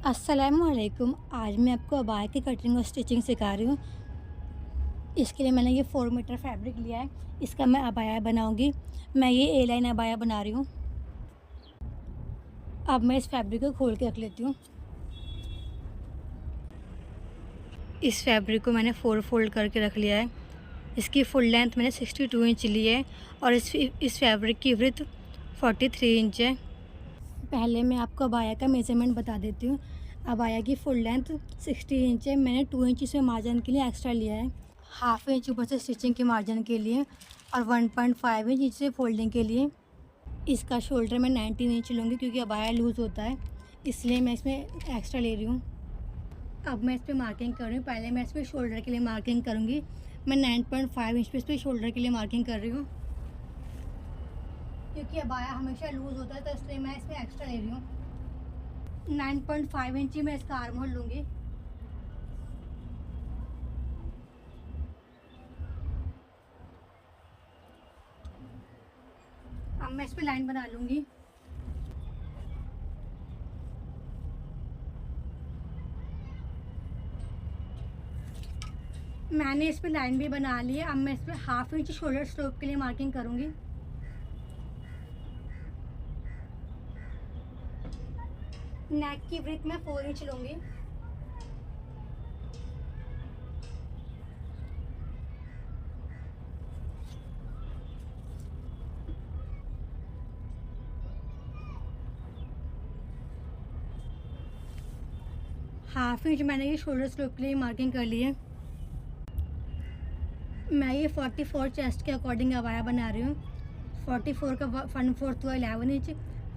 अस्सलामुअलैकुम। आज मैं आपको अबाया की कटिंग और स्टिचिंग सिखा रही हूँ। इसके लिए मैंने ये 4 मीटर फैब्रिक लिया है। इसका मैं अबाया बनाऊँगी। मैं ये ए लाइन अबाया बना रही हूँ। अब मैं इस फैब्रिक को खोल के रख लेती हूँ। इस फैब्रिक को मैंने 4 फोल्ड करके रख लिया है। इसकी फुल लेंथ मैंने 62 इंच ली है और इस फैब्रिक की विड्थ 43 इंच है। पहले मैं आपको अबाया का मेज़रमेंट बता देती हूँ। अबाया की फुल लेंथ 60 इंच है। मैंने 2 इंच इसमें मार्जिन के लिए एक्स्ट्रा लिया है। हाफ इंच ऊपर से स्टिचिंग के मार्जिन के लिए और 1.5 इंच नीचे फोल्डिंग के लिए। इसका शोल्डर मैं 19 इंच लूँगी क्योंकि अबाया लूज़ होता है, इसलिए मैं इसमें एक्स्ट्रा ले रही हूँ। अब मैं इस पर मार्किंग कर रही हूँ। पहले मैं इस पर शोल्डर के लिए मार्किंग करूँगी। मैं 9.5 इंच पे इस पर शोल्डर के लिए मार्किंग कर रही हूँ क्योंकि अबाया हमेशा लूज़ होता है, तो इसलिए मैं इसमें एक्स्ट्रा ले रही हूँ। 9.5 इंच ही मैं इसका आर्म होल लूँगी। अब मैं इस पर लाइन बना लूँगी। मैंने इस पर लाइन भी बना ली है। अब मैं इस पर हाफ इंच शोल्डर स्ट्रोक के लिए मार्किंग करूँगी। नेक की विड्थ मैं 4 इंच लूँगी। हाफ इंच मैंने ये शोल्डर स्ट्रोक के लिए मार्किंग कर ली है। मैं ये 44 चेस्ट के अकॉर्डिंग अबाया बना रही हूँ। 44 का 1/4 हुआ 11 इंच।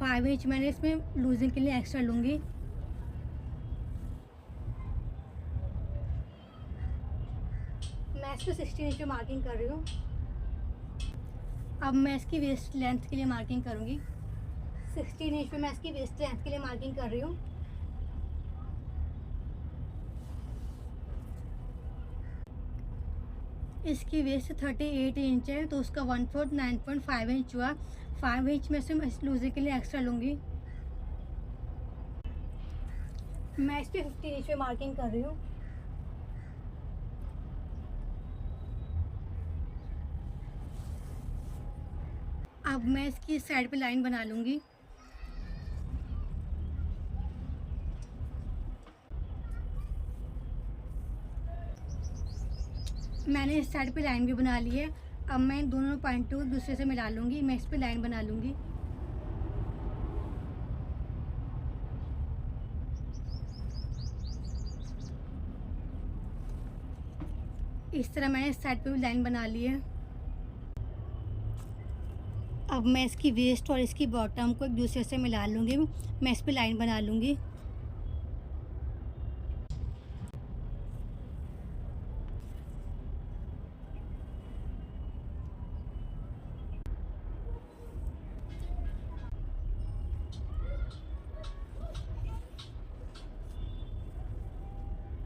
5 इंच मैंने इसमें लूजिंग के लिए एक्स्ट्रा लूँगी। मैं इस पर 16 इंच पे मार्किंग कर रही हूँ। अब मैं इसकी वेस्ट लेंथ के लिए मार्किंग करूँगी। 16 इंच पे मैं इसकी वेस्ट लेंथ के लिए मार्किंग कर रही हूँ। इसकी वेस्ट 38 इंच है, तो उसका 1/4 9.5 इंच हुआ। 5 इंच में से मैं इस लूजिंग के लिए एक्स्ट्रा लूँगी। मैं इस पर 15 इंच पे मार्किंग कर रही हूँ। अब मैं इसकी साइड पे लाइन बना लूँगी। मैंने इस साइड पे लाइन भी बना ली है। अब मैं इन दोनों पॉइंट को दूसरे से मिला लूँगी। मैं इस पे लाइन बना लूँगी। इस तरह मैंने इस साइड पे भी लाइन बना ली है। अब मैं इसकी वेस्ट और इसकी बॉटम को एक दूसरे से मिला लूँगी। मैं इस पे लाइन बना लूँगी।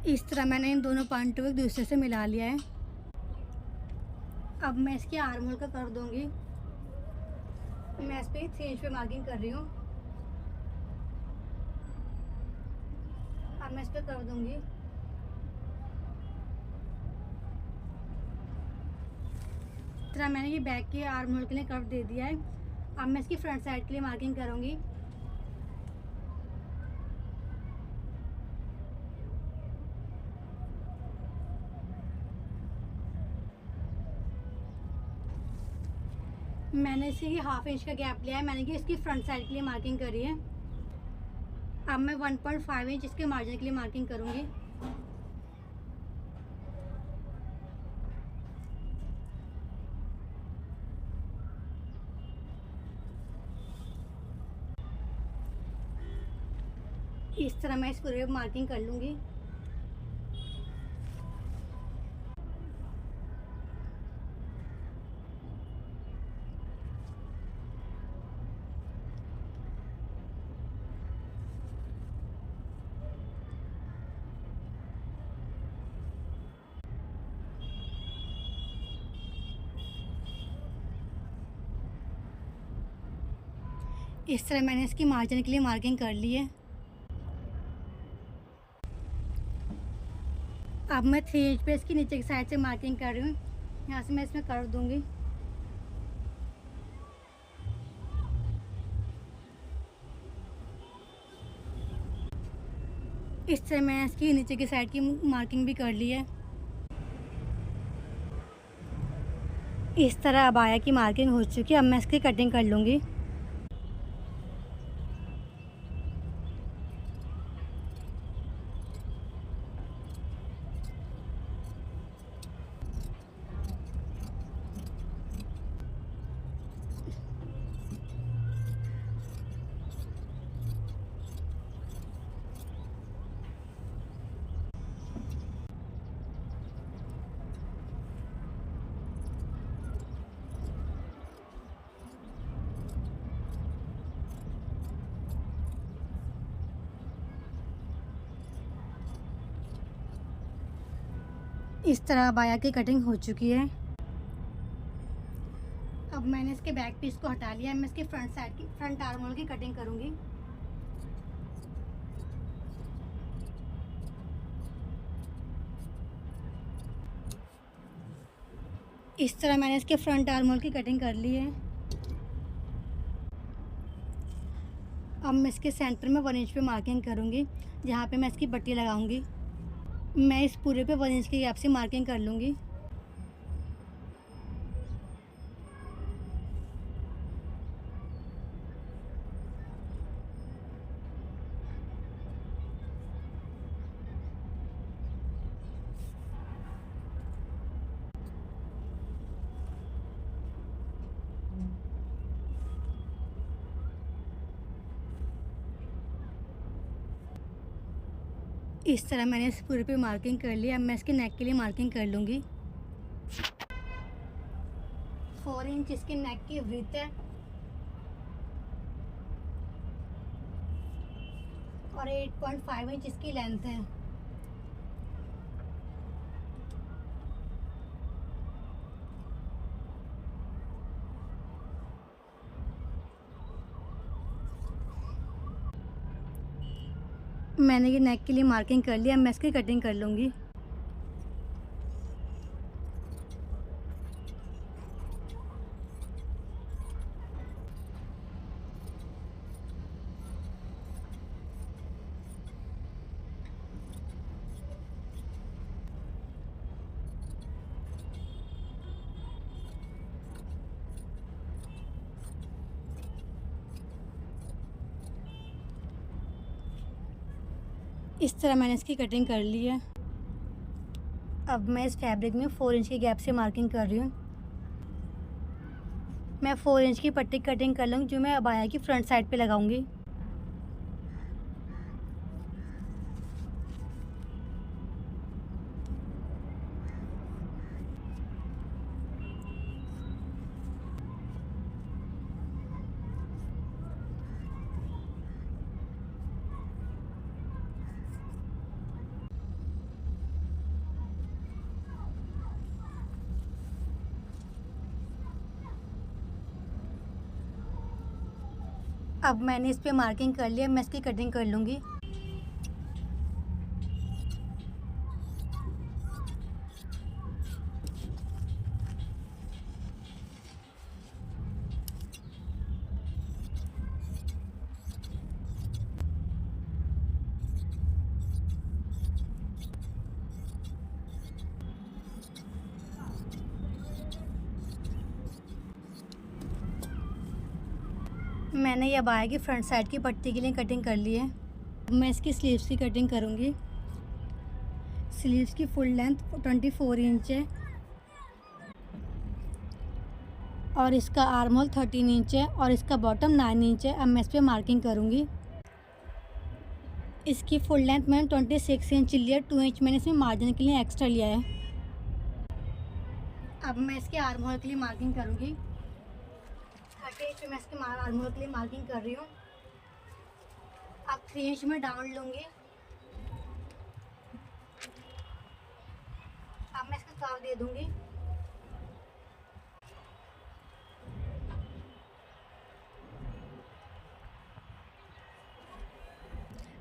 इस तरह मैंने इन दोनों पॉइंट को एक दूसरे से मिला लिया है। अब मैं इसके आर्म होल का कर दूँगी। मैं इस पे 3 इंच पे मार्किंग कर रही हूँ। अब मैं इस पे कर दूँगी। इस तरह मैंने ये बैक के आर्म होल के लिए कर्व दे दिया है। अब मैं इसकी फ्रंट साइड के लिए मार्किंग करूँगी। मैंने इसे हाफ इंच का गैप लिया है। मैंने कि इसकी फ्रंट साइड के लिए मार्किंग करी है। अब मैं 1.5 इंच इसके मार्जिन के लिए मार्किंग करूँगी। इस तरह मैं इसको रेब मार्किंग कर लूँगी। इस तरह मैंने इसकी मार्जिन के लिए मार्किंग कर ली है। अब मैं 3 इंच पे इसकी नीचे की साइड से मार्किंग कर रही हूँ। यहाँ से मैं इसमें कर दूँगी। इस तरह मैंने इसकी नीचे की साइड की मार्किंग भी कर ली है। इस तरह अबाया की मार्किंग हो चुकी है। अब मैं इसकी कटिंग कर लूँगी। इस तरह अबाया की कटिंग हो चुकी है। अब मैंने इसके बैक पीस को हटा लिया है। मैं इसकी फ्रंट आर्म होल की कटिंग करूँगी। इस तरह मैंने इसके फ्रंट आर्म होल की कटिंग कर ली है। अब मैं इसके सेंटर में 1 इंच पे मार्किंग करूँगी, जहाँ पे मैं इसकी पट्टी लगाऊँगी। मैं इस पूरे पे 1 इंच के गैप से मार्किंग कर लूँगी। इस तरह मैंने इस पूरे पे मार्किंग कर ली। अब मैं इसके नेक के लिए मार्किंग कर लूँगी। 4 इंच इसके नेक की विड्थ है और 8.5 इंच इसकी लेंथ है। मैंने ये नेक के लिए मार्किंग कर लिया। अब मैं इसकी कटिंग कर लूँगी। इस तरह मैंने इसकी कटिंग कर ली है। अब मैं इस फैब्रिक में 4 इंच के गैप से मार्किंग कर रही हूँ। मैं 4 इंच की पट्टी कटिंग कर लूँगी, जो मैं अबाया की फ्रंट साइड पे लगाऊंगी। अब मैंने इस पे मार्किंग कर लिया। मैं इसकी कटिंग कर लूँगी। मैंने ये अबाया की फ्रंट साइड की पट्टी के लिए कटिंग कर ली है। अब मैं इसकी स्लीव्स की कटिंग करूँगी। स्लीव्स की फुल लेंथ 24 इंच है और इसका आर्म होल 13 इंच है और इसका बॉटम 9 इंच है। अब मैं इस पर मार्किंग करूँगी। इसकी फुल लेंथ मैंने 26 इंच लिया है। 2 इंच मैंने इसमें मार्जिन के लिए एक्स्ट्रा लिया है। अब मैं इसके आर्म होल के लिए मार्किंग करूँगी। 30 इंच मैं इसके आर्म होल के लिए मार्किंग कर रही हूँ। अब 3 इंच में डाउन लूँगी। अब मैं इसका कर्व दे दूँगी।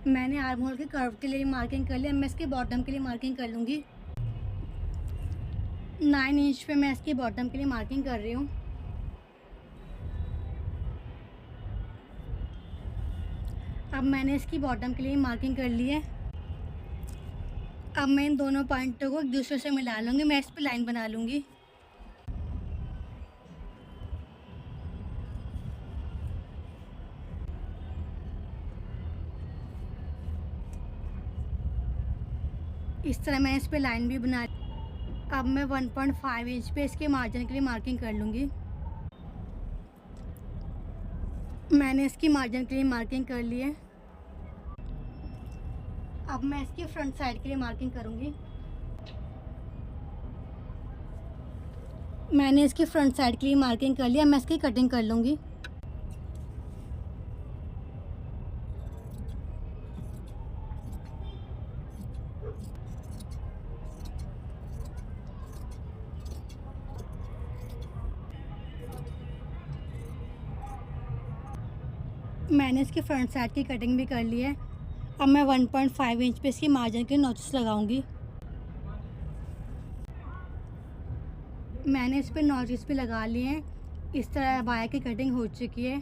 मैंने आर्म होल के कर्व के लिए मार्किंग कर लिया। मैं इसके बॉटम के लिए मार्किंग कर लूँगी। 9 इंच पे मैं इसकी बॉटम के लिए मार्किंग कर रही हूँ। अब मैंने इसकी बॉटम के लिए मार्किंग कर ली है। अब मैं इन दोनों पॉइंटों को एक दूसरे से मिला लूँगी। मैं इस पे लाइन बना लूँगी। इस तरह मैं इस पे लाइन भी बना। अब मैं 1.5 इंच पे इसके मार्जिन के लिए मार्किंग कर लूँगी। मैंने इसकी मार्जिन के लिए मार्किंग कर ली है। अब मैं इसकी फ्रंट साइड के लिए मार्किंग करूँगी। मैंने इसकी फ्रंट साइड के लिए मार्किंग कर लिया। मैं इसकी कटिंग कर लूँगी। मैंने इसकी फ्रंट साइड की कटिंग भी कर ली है। अब मैं 1.5 इंच पे इसकी मार्जिन के नॉचेस लगाऊंगी। मैंने इस पे नॉचेस भी लगा लिए हैं। इस तरह अबाया की कटिंग हो चुकी है।